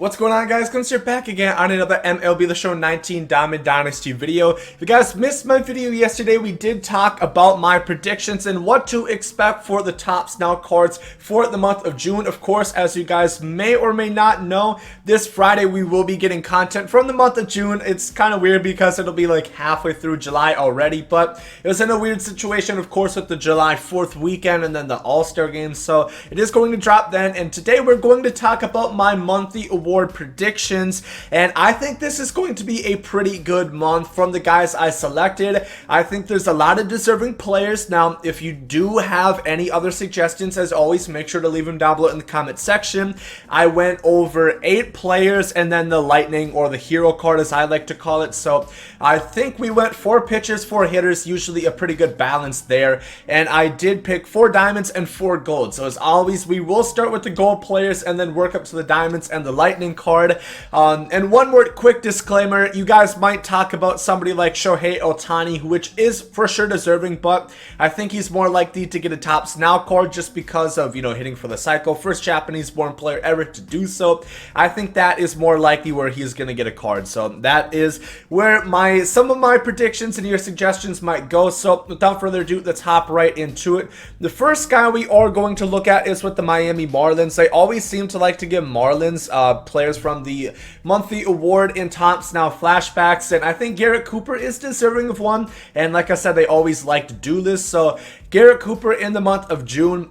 What's going on, guys? Gomes here back again on another MLB The Show 19 Diamond Dynasty video. If you guys missed my video yesterday, we did talk about my predictions and what to expect for the Topps Now cards for the month of June. Of course, as you guys may or may not know, this Friday we will be getting content from the month of June. It's kind of weird because it'll be like halfway through July already, but it was in a weird situation, of course, with the July 4th weekend and then the All-Star Game, so it is going to drop then. And today we're going to talk about my monthly award predictions, and I think this is going to be a pretty good month from the guys I selected. I think there's a lot of deserving players. Now, if you do have any other suggestions, as always, make sure to leave them down below in the comment section. I went over 8 players and then the lightning, or the hero card as I like to call it. So I think we went 4 pitchers, 4 hitters, usually a pretty good balance there, and I did pick 4 diamonds and 4 gold. So as always, we will start with the gold players and then work up to the diamonds and the lightning card. And one more quick disclaimer: you guys might talk about somebody like Shohei Ohtani, which is for sure deserving, but I think he's more likely to get a Topps Now card just because of, you know, hitting for the cycle. First Japanese born player ever to do so. I think that is more likely where he's going to get a card. So that is where some of my predictions and your suggestions might go. So without further ado, let's hop right into it. The first guy we are going to look at is with the Miami Marlins. They always seem to like to give Marlins players from the monthly award in Topps Now flashbacks, and I think Garrett Cooper is deserving of one. And like I said, they always like to do this. So Garrett Cooper in the month of June,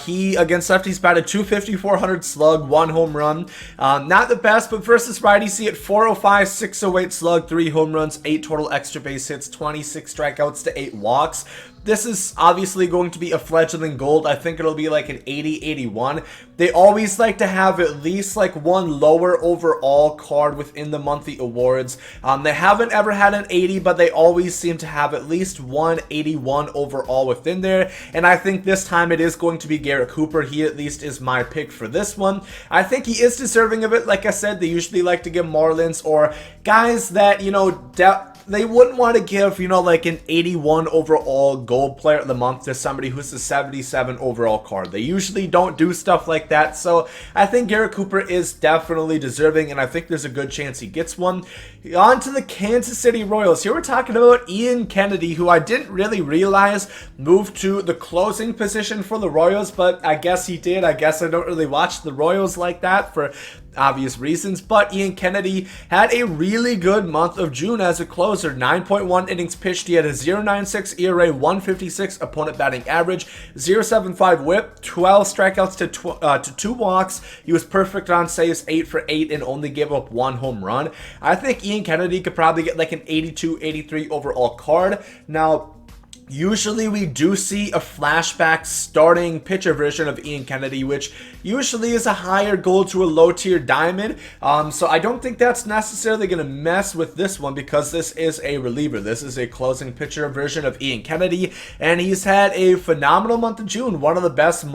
he against lefties batted .250, 400 slug, 1 home run. Not the best, but versus righties, he hit .405, 608 slug, 3 home runs, 8 total extra base hits, 26 strikeouts to 8 walks. This is obviously going to be a fledgling gold. I think it'll be like an 80-81. They always like to have at least like one lower overall card within the monthly awards. They haven't ever had an 80, but they always seem to have at least one 81 overall within there. And I think this time it is going to be Garrett Cooper. He at least is my pick for this one. I think he is deserving of it. Like I said, they usually like to give Marlins or guys that, you know, they wouldn't want to give, you know, like an 81 overall gold player of the month to somebody who's a 77 overall card. They usually don't do stuff like that. So I think Garrett Cooper is definitely deserving, and I think there's a good chance he gets one. On to the Kansas City Royals. Here we're talking about Ian Kennedy, who I didn't really realize moved to the closing position for the Royals, but I guess he did. I guess I don't really watch the Royals like that for obvious reasons, but Ian Kennedy had a really good month of June as a closer. 9.1 innings pitched. He had a 0.96 ERA, 156 opponent batting average, 0.75 whip, 12 strikeouts to 2 walks. He was perfect on saves, 8 for 8, and only gave up 1 home run. I think Ian Kennedy could probably get like an 82, 83 overall card. Now, usually we do see a flashback starting pitcher version of Ian Kennedy, which usually is a higher gold to a low tier diamond. So I don't think that's necessarily going to mess with this one because this is a reliever. This is a closing pitcher version of Ian Kennedy, and he's had a phenomenal month of June. One of the best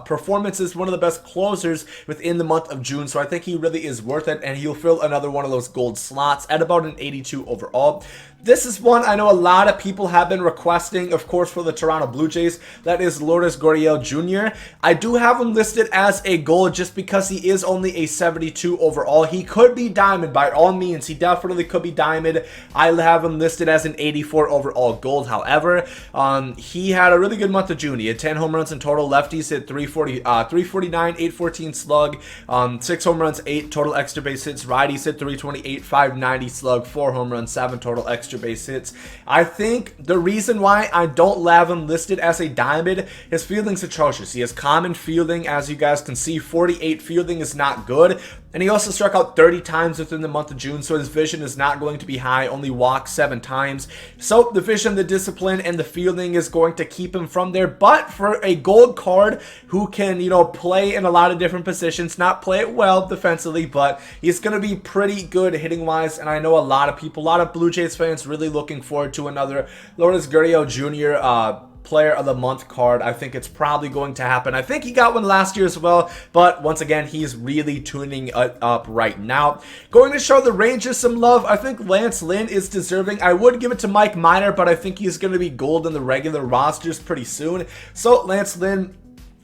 performances, one of the best closers within the month of June. So I think he really is worth it, and he'll fill another one of those gold slots at about an 82 overall. This is one I know a lot of people have been requesting, of course, for the Toronto Blue Jays. That is Lourdes Goryeo Jr. I do have him listed as a gold just because he is only a 72 overall. He could be diamond by all means. He definitely could be diamond. I have him listed as an 84 overall gold. However, he had a really good month of June. He had 10 home runs in total. Lefties hit 349, 814 slug, 6 home runs, 8 total extra base hits. Righties hit 328, 590 slug, 4 home runs, 7 total extra base hits. I think the reason why I don't have him listed as a diamond, his fielding's atrocious. He has common fielding, as you guys can see. 48 fielding is not good, and he also struck out 30 times within the month of June, so his vision is not going to be high. Only walked 7 times. So the vision, the discipline, and the fielding is going to keep him from there. But for a gold card who can, you know, play in a lot of different positions, not play it well defensively, but he's going to be pretty good hitting wise, and I know a lot of people, a lot of Blue Jays fans really looking forward to another Lourdes Goryeo Jr. Player of the Month card. I think it's probably going to happen. I think he got one last year as well, but once again, he's really tuning it up right now. Going to show the Rangers some love. I think Lynn is deserving. I would give it to Mike Minor, but I think he's going to be gold in the regular rosters pretty soon. So Lynn,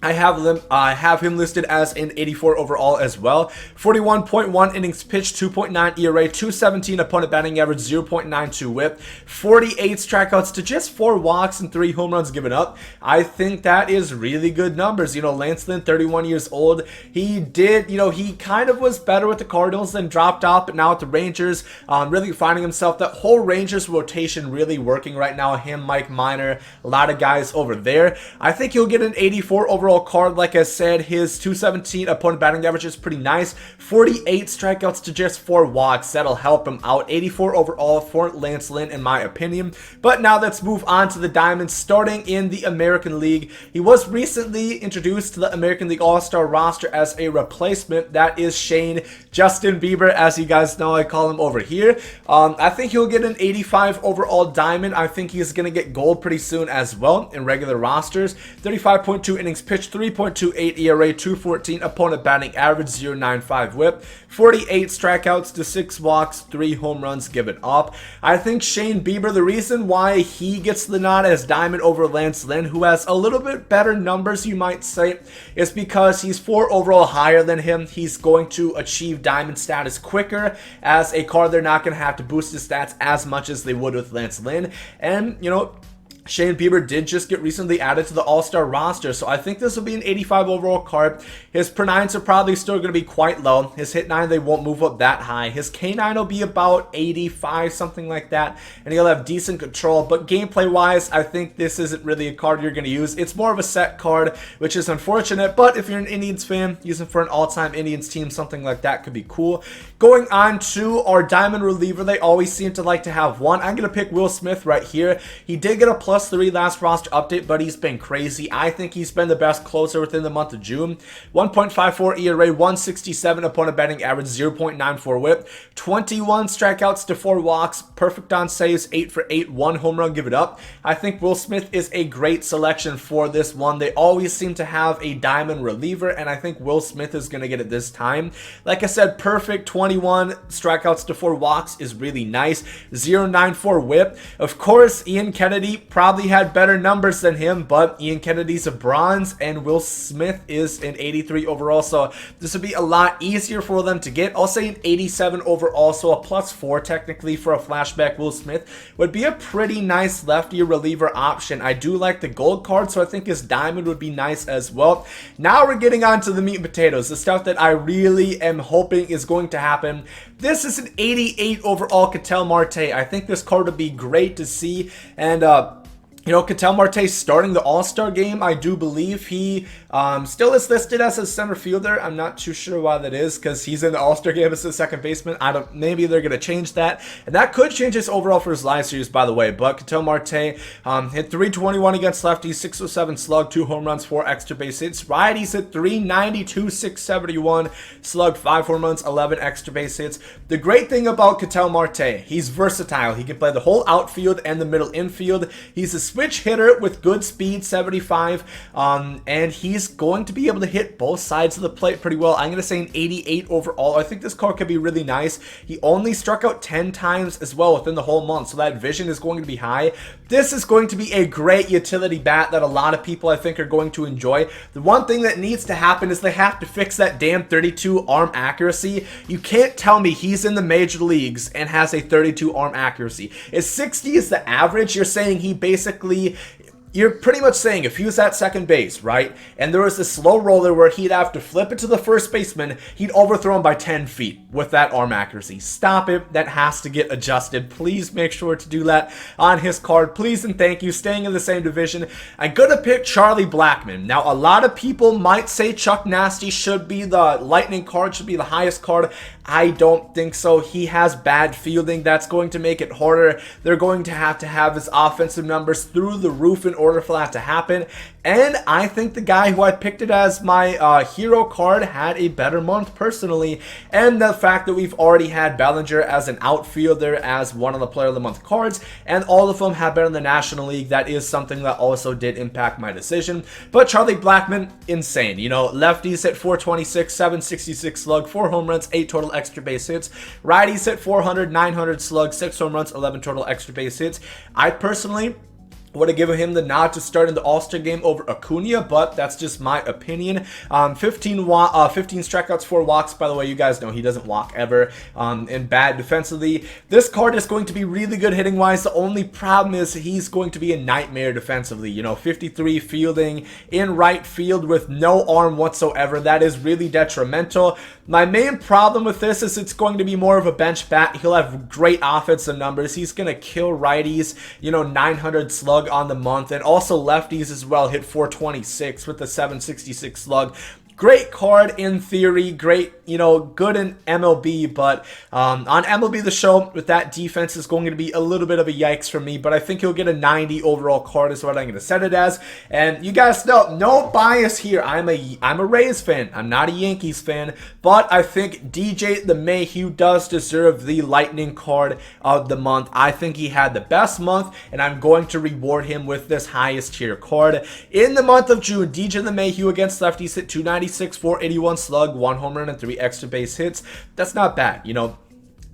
I have him listed as an 84 overall as well. 41.1 innings pitched, 2.9 ERA, 217 opponent batting average, 0.92 whip, 48 strikeouts to just 4 walks and 3 home runs given up. I think that is really good numbers. You know, Lance Lynn, 31 years old. He did, you know, he kind of was better with the Cardinals, then dropped off, but now with the Rangers, really finding himself. That whole Rangers rotation really working right now. Him, Mike Minor, a lot of guys over there. I think he'll get an 84 overall card. Like I said, his 217 opponent batting average is pretty nice. 48 strikeouts to just 4 walks. That'll help him out. 84 overall for Lance Lynn, in my opinion. But now let's move on to the Diamonds, starting in the American League. He was recently introduced to the American League All-Star roster as a replacement. That is Shane Justin Bieber, as you guys know, I call him over here. I think he'll get an 85 overall Diamond. I think he's going to get gold pretty soon as well in regular rosters. 35.2 innings pitched, 3.28 ERA, 214 opponent batting average, 0.95 whip, 48 strikeouts to 6 walks, 3 home runs given up. I think Shane Bieber, the reason why he gets the nod as Diamond over Lance Lynn, who has a little bit better numbers, you might say, is because he's 4 overall higher than him. He's going to achieve Diamond status quicker. As a card, they're not going to have to boost his stats as much as they would with Lance Lynn. And, you know, Shane Bieber did just get recently added to the All-Star roster, so I think this will be an 85 overall card. His per-9s are probably still going to be quite low. His hit-9, they won't move up that high. His K9 will be about 85, something like that, and he'll have decent control. But gameplay-wise, I think this isn't really a card you're going to use. It's more of a set card, which is unfortunate, but if you're an Indians fan, using for an all-time Indians team, something like that could be cool. Going on to our Diamond reliever, they always seem to like to have one. I'm going to pick Will Smith right here. He did get a +3 last roster update, but he's been crazy. I think he's been the best closer within the month of June. 1.54 ERA, 167 opponent batting average, 0.94 whip, 21 strikeouts to 4 walks, perfect on saves, 8 for 8, 1 home run given up. I think Will Smith is a great selection for this one. They always seem to have a Diamond reliever, and I think Will Smith is going to get it this time. Like I said, perfect 21 strikeouts to 4 walks is really nice. 0.94 whip. Of course, Ian Kennedy probably had better numbers than him, but Ian Kennedy's a bronze and Will Smith is an 83 overall, so this would be a lot easier for them to get. I'll say an 87 overall, so a +4 technically for a flashback Will Smith would be a pretty nice lefty reliever option. I do like the gold card, so I think his Diamond would be nice as well. Now we're getting on to the meat and potatoes, the stuff that I really am hoping is going to happen. This is an 88 overall Cattell Marte. I think this card would be great to see, and you know, Cattell Marte starting the All-Star game. I do believe he still is listed as a center fielder. I'm not too sure why that is, because he's in the All-Star game as a second baseman. Maybe they're going to change that. And that could change his overall for his live series, by the way. But Cattell Marte hit 321 against lefties, 607 slug, 2 home runs, 4 extra base hits. Righties hit 392, 671 slug, 5 home runs, 11 extra base hits. The great thing about Cattell Marte, he's versatile. He can play the whole outfield and the middle infield. He's a switch hitter with good speed, 75, and he's going to be able to hit both sides of the plate pretty well. I'm going to say an 88 overall. I think this card could be really nice. He only struck out 10 times as well within the whole month, so that vision is going to be high. This is going to be a great utility bat that a lot of people I think are going to enjoy. The one thing that needs to happen is they have to fix that damn 32 arm accuracy. You can't tell me he's in the major leagues and has a 32 arm accuracy. If 60 is the average, you're saying he basically, you're pretty much saying if he was at second base, right, and there was a slow roller where he'd have to flip it to the first baseman, he'd overthrow him by 10 feet with that arm accuracy. Stop it. That has to get adjusted. Please make sure to do that on his card. Please and thank you. Staying in the same division, I'm going to pick Charlie Blackmon. Now, a lot of people might say Chuck Nasty should be the lightning card, should be the highest card. I don't think so. He has bad fielding. That's going to make it harder. They're going to have his offensive numbers through the roof in order for that to happen. And I think the guy who I picked it as my hero card had a better month personally. And the fact that we've already had Bellinger as an outfielder as one of the Player of the Month cards, and all of them have been in the National League, that is something that also did impact my decision. But Charlie Blackmon, insane. You know, lefties hit 426, 766 slug, 4 home runs, 8 total extra base hits. Righties hit 400, 900 slug, 6 home runs, 11 total extra base hits. I personally would have given him the nod to start in the All-Star game over Acuna, but that's just my opinion. 15 strikeouts, 4 walks. By the way, you guys know he doesn't walk ever, and bad defensively. This card is going to be really good hitting-wise. The only problem is he's going to be a nightmare defensively. You know, 53 fielding in right field with no arm whatsoever. That is really detrimental. My main problem with this is it's going to be more of a bench bat. He'll have great offensive numbers. He's going to kill righties, you know, 900 slug on the month, and also lefties as well. Hit 426 with the 766 slug. Great card in theory, great, you know, good in MLB, but on MLB The Show, with that defense, is going to be a little bit of a yikes for me, but I think he'll get a 90 overall card is what I'm going to set it as. And you guys know, no bias here. I'm a Rays fan. I'm not a Yankees fan, but I think DJ Lemahieu does deserve the Lightning card of the month. I think he had the best month, and I'm going to reward him with this highest tier card. In the month of June, DJ Lemahieu against lefties hit 296, 481 slug, 1 home run, and 3 extra base hits. That's not bad, you know.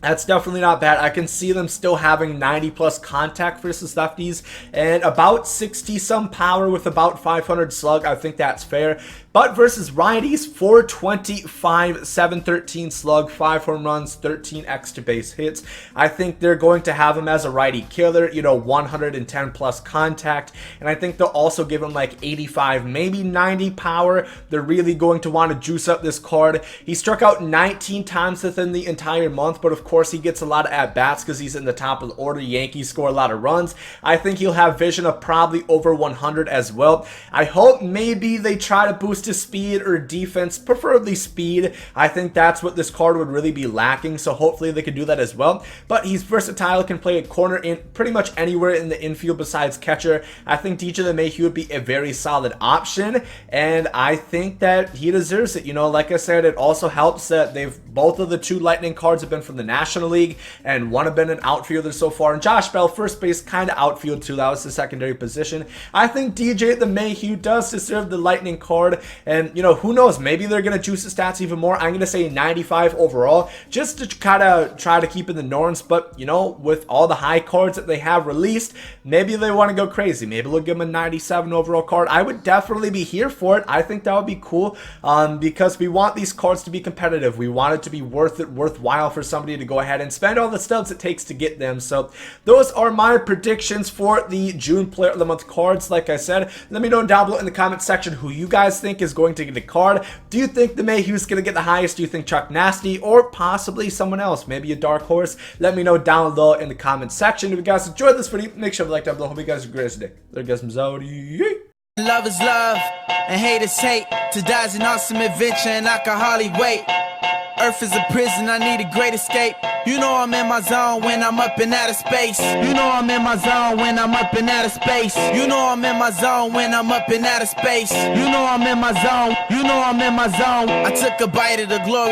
That's definitely not bad. I can see them still having 90 plus contact versus lefties and about 60 some power with about 500 slug. I think that's fair. But versus righties, 425, 713 slug, 5 home runs, 13 extra base hits. I think they're going to have him as a righty killer, you know, 110 plus contact. And I think they'll also give him like 85, maybe 90 power. They're really going to want to juice up this card. He struck out 19 times within the entire month, but of course he gets a lot of at-bats because he's in the top of the order. Yankees score a lot of runs. I think he'll have vision of probably over 100 as well. I hope maybe they try to boost his speed or defense, preferably speed. I think that's what this card would really be lacking, so hopefully they can do that as well. But he's versatile, can play a corner in pretty much anywhere in the infield besides catcher. I think DJ Lemahieu would be a very solid option, and I think that he deserves it. You know, like I said, it also helps that both of the 2 Lightning cards have been from the National League, and one have been an outfielder so far. And Josh Bell, first base, kind of outfield too. That was the secondary position. I think DJ Lemahieu does deserve the Lightning card. And, you know, who knows? Maybe they're going to juice the stats even more. I'm going to say 95 overall, just to kind of try to keep in the norms. But, you know, with all the high cards that they have released, maybe they want to go crazy. Maybe they'll give them a 97 overall card. I would definitely be here for it. I think that would be cool because we want these cards to be competitive. We want it to be worthwhile for somebody to go ahead and spend all the stubs it takes to get them. So those are my predictions for the June Player of the Month cards. Like I said, let me know down below in the comment section who you guys think is going to get a card. Do you think Lemahieu is going to get the highest? Do you think Chuck Nasty or possibly someone else? Maybe a dark horse? Let me know down below in the comment section. If you guys enjoyed this video, make sure to like down below. Hope you guys have a great day. There goes some Zodi. Love is love and hate is hate. To die is an awesome adventure and I can hardly wait. Earth is a prison, I need a great escape. You know I'm in my zone when I'm up in outer space. You know I'm in my zone when I'm up in outer space. You know I'm in my zone when I'm up in outer space. You know I'm in my zone. You know I'm in my zone. I took a bite of the glory.